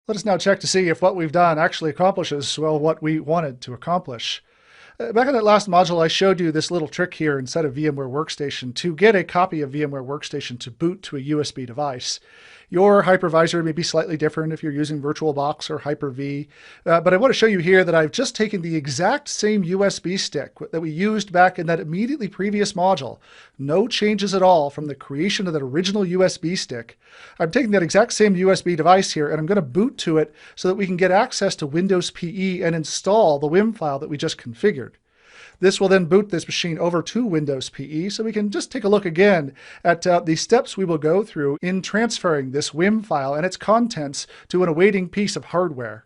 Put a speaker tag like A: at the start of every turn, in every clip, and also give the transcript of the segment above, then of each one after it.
A: Let us now check to see if what we've done actually accomplishes, well, what we wanted to accomplish. Back in that last module, I showed you this little trick here inside of VMware Workstation to get a copy of VMware Workstation to boot to a USB device. Your hypervisor may be slightly different if you're using VirtualBox or Hyper-V, but I want to show you here that I've just taken the exact same USB stick that we used back in that immediately previous module. No changes at all from the creation of that original USB stick. I'm taking that exact same USB device here and I'm going to boot to it so that we can get access to Windows PE and install the WIM file that we just configured. This will then boot this machine over to Windows PE, so we can just take a look again at the steps we will go through in transferring this WIM file and its contents to an awaiting piece of hardware.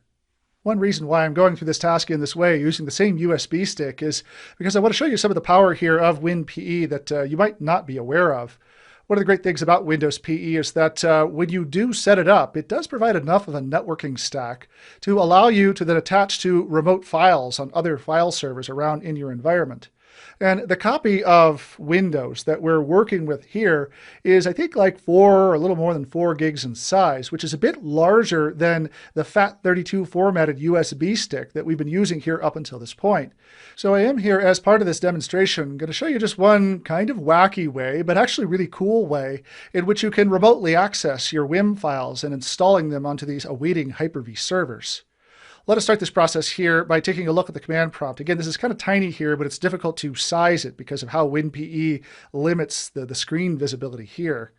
A: One reason why I'm going through this task in this way, using the same USB stick, is because I want to show you some of the power here of WinPE that you might not be aware of. One of the great things about Windows PE is that when you do set it up, it does provide enough of a networking stack to allow you to then attach to remote files on other file servers around in your environment. And the copy of Windows that we're working with here is, I think, like a little more than 4 gigs in size, which is a bit larger than the FAT32 formatted USB stick that we've been using here up until this point. So I am here as part of this demonstration going to show you just one kind of wacky way, but actually really cool way, in which you can remotely access your WIM files and installing them onto these awaiting Hyper-V servers. Let us start this process here by taking a look at the command prompt. Again, this is kind of tiny here, but it's difficult to size it because of how WinPE limits the screen visibility here.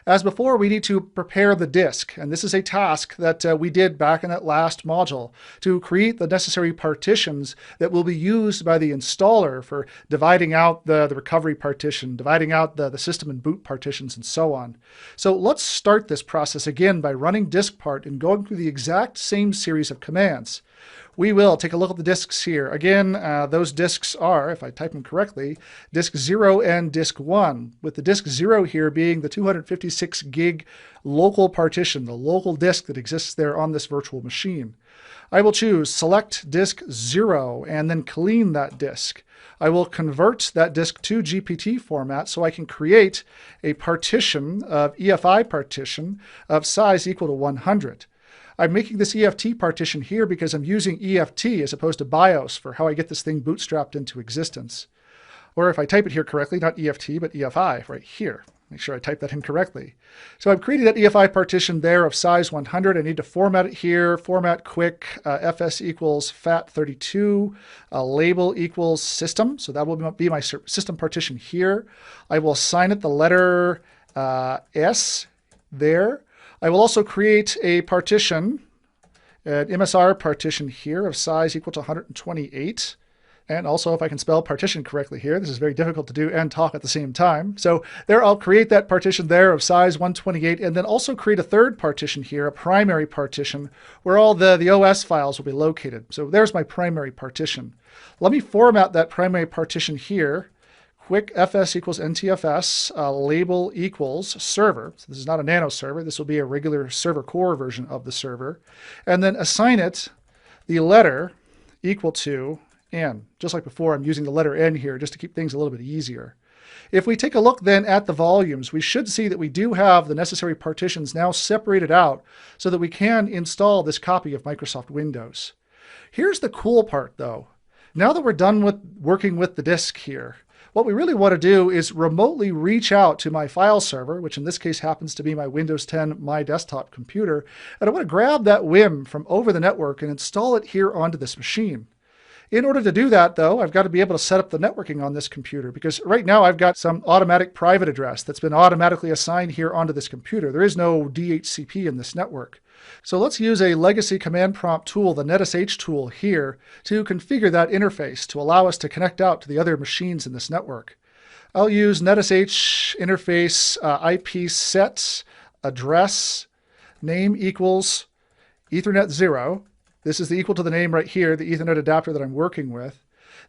A: As before, we need to prepare the disk, and this is a task that we did back in that last module to create the necessary partitions that will be used by the installer for dividing out the recovery partition, dividing out the system and boot partitions, and so on. So let's start this process again by running diskpart and going through the exact same series of commands. We will take a look at the disks here. Again, those disks are, if I type them correctly, disk 0 and disk 1, with the disk 0 here being the 256 gig local partition, the local disk that exists there on this virtual machine. I will choose select disk 0 and then clean that disk. I will convert that disk to GPT format so I can create a partition of EFI partition of size equal to 100. I'm making this EFT partition here because I'm using EFT as opposed to BIOS for how I get this thing bootstrapped into existence. Or if I type it here correctly, not EFT, but EFI right here. Make sure I type that in correctly. So I've created that EFI partition there of size 100. I need to format it here. Format quick, FS equals FAT32, label equals system. So that will be my system partition here. I will assign it the letter S there. I will also create a partition, an MSR partition here of size equal to 128. And also, if I can spell partition correctly here, this is very difficult to do and talk at the same time. So there, I'll create that partition there of size 128, and then also create a third partition here, a primary partition, where all the OS files will be located. So there's my primary partition. Let me format that primary partition here. Quick fs equals ntfs, label equals server. So this is not a nano server. This will be a regular server core version of the server. And then assign it the letter equal to n. Just like before, I'm using the letter n here just to keep things a little bit easier. If we take a look then at the volumes, we should see that we do have the necessary partitions now separated out so that we can install this copy of Microsoft Windows. Here's the cool part though. Now that we're done with working with the disk here, what we really want to do is remotely reach out to my file server, which in this case happens to be my Windows 10 My Desktop computer, and I want to grab that WIM from over the network and install it here onto this machine. In order to do that, though, I've got to be able to set up the networking on this computer, because right now I've got some automatic private address that's been automatically assigned here onto this computer. There is no DHCP in this network. So let's use a legacy command prompt tool, the netsh tool here, to configure that interface to allow us to connect out to the other machines in this network. I'll use netsh interface IP set address name equals Ethernet 0. This is the equal to the name right here, the Ethernet adapter that I'm working with.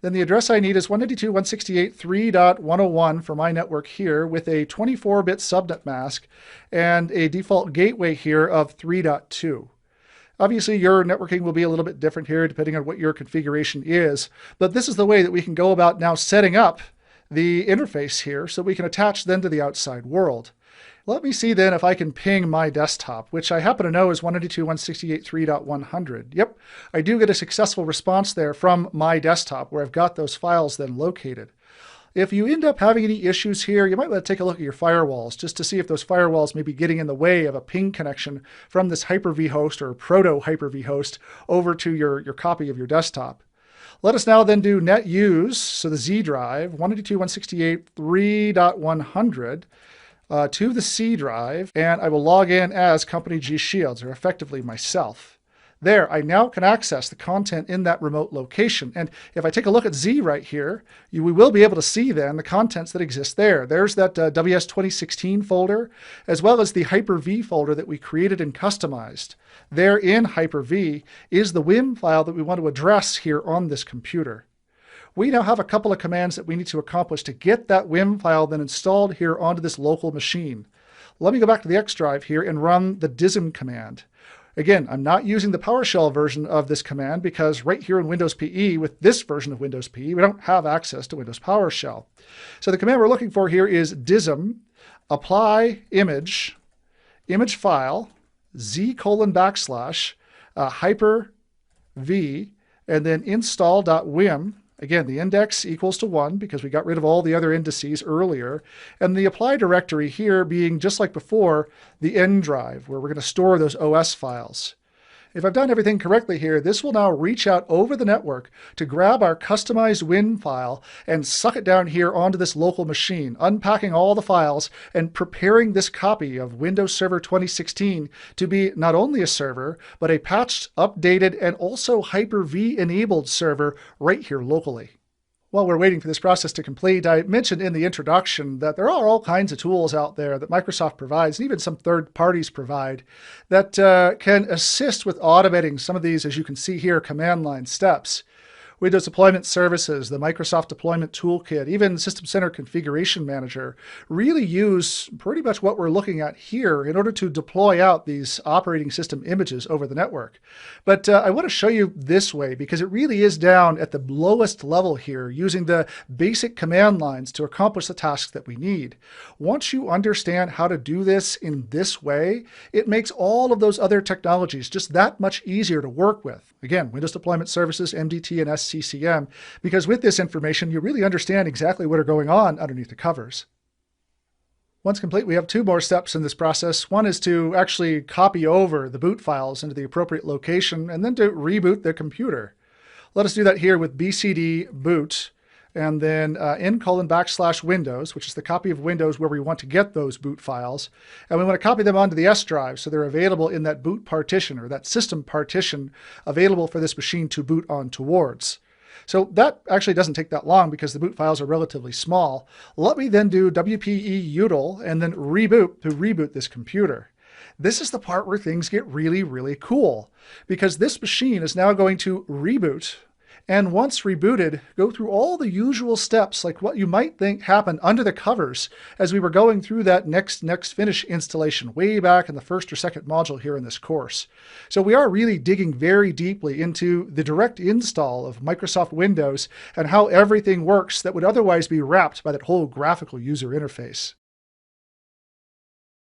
A: Then the address I need is 192.168.3.101 for my network here with a 24-bit subnet mask and a default gateway here of 3.2. Obviously, your networking will be a little bit different here depending on what your configuration is, but this is the way that we can go about now setting up the interface here so we can attach then to the outside world. Let me see then if I can ping my desktop, which I happen to know is 192.168.3.100. Yep, I do get a successful response there from my desktop where I've got those files then located. If you end up having any issues here, you might want to take a look at your firewalls just to see if those firewalls may be getting in the way of a ping connection from this Hyper-V host or proto Hyper-V host over to your copy of your desktop. Let us now then do net use, so the Z drive, 192.168.3.100 to the C drive, and I will log in as company G Shields, or effectively myself. There, I now can access the content in that remote location. And if I take a look at Z right here, we will be able to see then the contents that exist there. There's that WS 2016 folder, as well as the Hyper-V folder that we created and customized. There in Hyper-V is the WIM file that we want to address here on this computer. We now have a couple of commands that we need to accomplish to get that WIM file then installed here onto this local machine. Let me go back to the X drive here and run the dism command. Again, I'm not using the PowerShell version of this command because right here in Windows PE, with this version of Windows PE, we don't have access to Windows PowerShell. So the command we're looking for here is dism apply image file z:\/ Hyper-V and then install.wim. Again, the index equals to 1 because we got rid of all the other indices earlier. And the apply directory here being, just like before, the N drive, where we're going to store those OS files. If I've done everything correctly here, this will now reach out over the network to grab our customized WIM file and suck it down here onto this local machine, unpacking all the files and preparing this copy of Windows Server 2016 to be not only a server, but a patched, updated, and also Hyper-V enabled server right here locally. While we're waiting for this process to complete, I mentioned in the introduction that there are all kinds of tools out there that Microsoft provides, and even some third parties provide, that can assist with automating some of these, as you can see here, command line steps. Windows Deployment Services, the Microsoft Deployment Toolkit, even System Center Configuration Manager really use pretty much what we're looking at here in order to deploy out these operating system images over the network. But I want to show you this way because it really is down at the lowest level here using the basic command lines to accomplish the tasks that we need. Once you understand how to do this in this way, it makes all of those other technologies just that much easier to work with. Again, Windows Deployment Services, MDT, and SCCM, because with this information, you really understand exactly what are going on underneath the covers. Once complete, we have two more steps in this process. One is to actually copy over the boot files into the appropriate location and then to reboot the computer. Let us do that here with bcd boot and then n:\Windows, which is the copy of Windows where we want to get those boot files. And we want to copy them onto the S drive so they're available in that boot partition or that system partition available for this machine to boot on towards. So that actually doesn't take that long because the boot files are relatively small. Let me then do wp-util and then reboot to reboot this computer. This is the part where things get really, really cool because this machine is now going to reboot. And once rebooted, go through all the usual steps like what you might think happened under the covers as we were going through that next finish installation way back in the first or second module here in this course. So we are really digging very deeply into the direct install of Microsoft Windows and how everything works that would otherwise be wrapped by that whole graphical user interface.